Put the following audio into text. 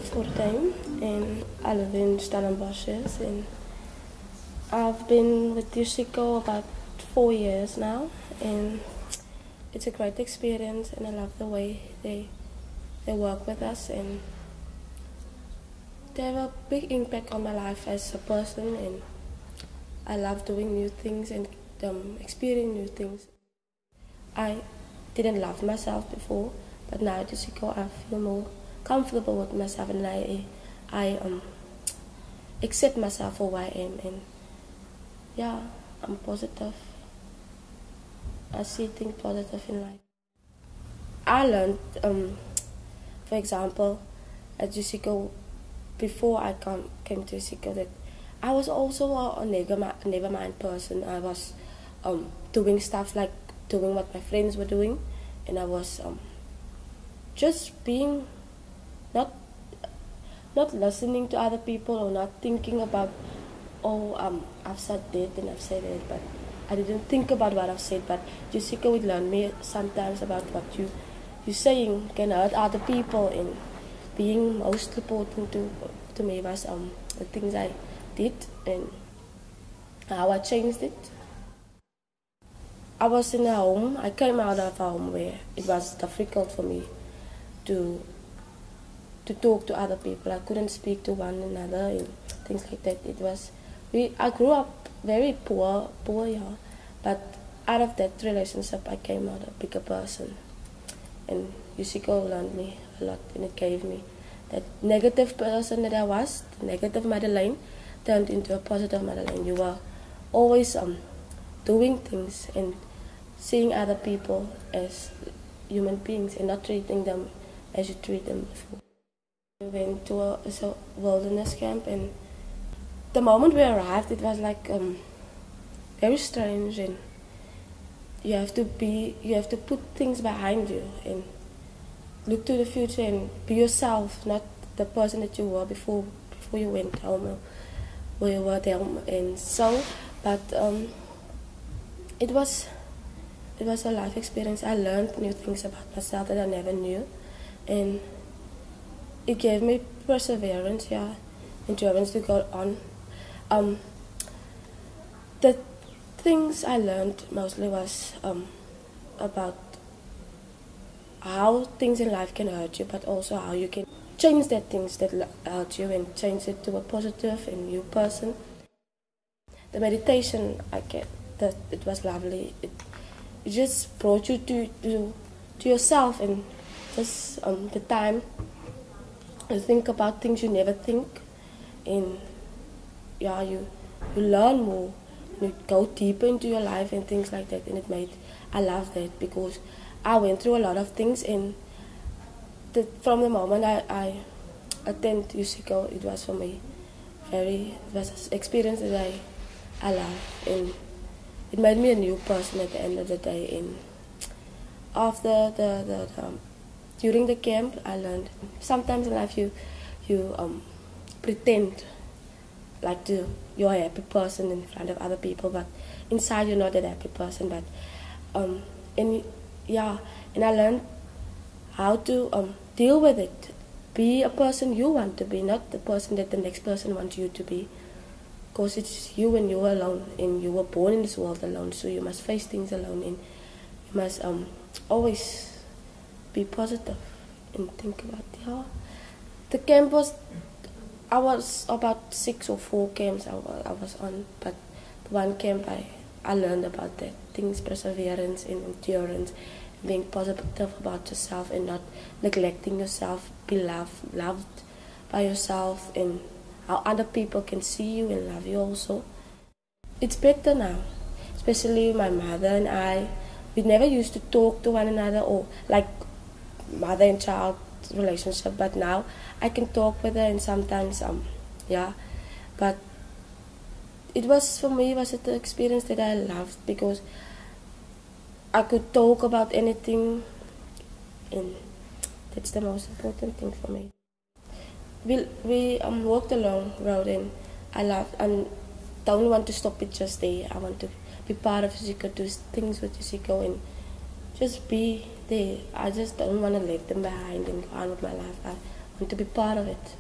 full-time and I live in Stellenbosch and I've been with Usiko about 4 years now and it's a great experience and I love the way they work with us and they have a big impact on my life as a person and I love doing new things and experiencing new things. I didn't love myself before, but now at Usiko I feel more comfortable with myself and I accept myself for who I am and yeah, I'm positive. I see things positive in life. I learned, for example, at Usiko, before I came to Usiko, that I was also a never mind person. I was doing stuff like doing what my friends were doing, and I was just being not listening to other people or not thinking about, I've said that and I've said it, but I didn't think about what I've said. But Usiko would learn me sometimes about what you're saying can hurt other people, and being most important to me was the things I did and how I changed it. I was in a home, I came out of a home where it was difficult for me to talk to other people. I couldn't speak to one another and things like that. I grew up very poor, yeah. But out of that relationship, I came out a bigger person. And Usiko learned me a lot, and it gave me that negative person that I was, the negative Madeleine, turned into a positive Madeleine. You were always doing things and seeing other people as human beings and not treating them as you treat them before. We went to a wilderness camp, and the moment we arrived, it was like very strange, and you have to put things behind you and look to the future and be yourself, not the person that you were before you went home or where you were there. And so, but it was a life experience. I learned new things about myself that I never knew, and it gave me perseverance, endurance to go on. The things I learned mostly was about how things in life can hurt you, but also how you can change that things that hurt you and change it to a positive and new person. The meditation it was lovely. It just brought you to yourself and just the time to think about things you never think, and you learn more. You go deeper into your life and things like that, and I love that because I went through a lot of things, and from the moment I attended Usiko, it was for me it was an experience that I love, and it made me a new person at the end of the day. And after during the camp, I learned sometimes in life you pretend like you're a happy person in front of other people, but inside you're not that happy person. But and I learned how to deal with it. Be a person you want to be, not the person that the next person wants you to be. Because it's you and you're alone, and you were born in this world alone, so you must face things alone, and you must always be positive and think about the camp I was about 6 or 4 camps I was on, but one camp I learned about that things, perseverance and endurance, being positive about yourself and not neglecting yourself, be loved by yourself, and how other people can see you and love you also. It's better now, especially my mother and I. We never used to talk to one another or like mother and child relationship, but now I can talk with her, and sometimes but it was, for me, was an experience that I loved because I could talk about anything, and that's the most important thing for me. We walked along road, and I don't want to stop it just there. I want to be part of Usiko, do things with Usiko, and just be there. I just don't want to leave them behind and go on with my life. I want to be part of it.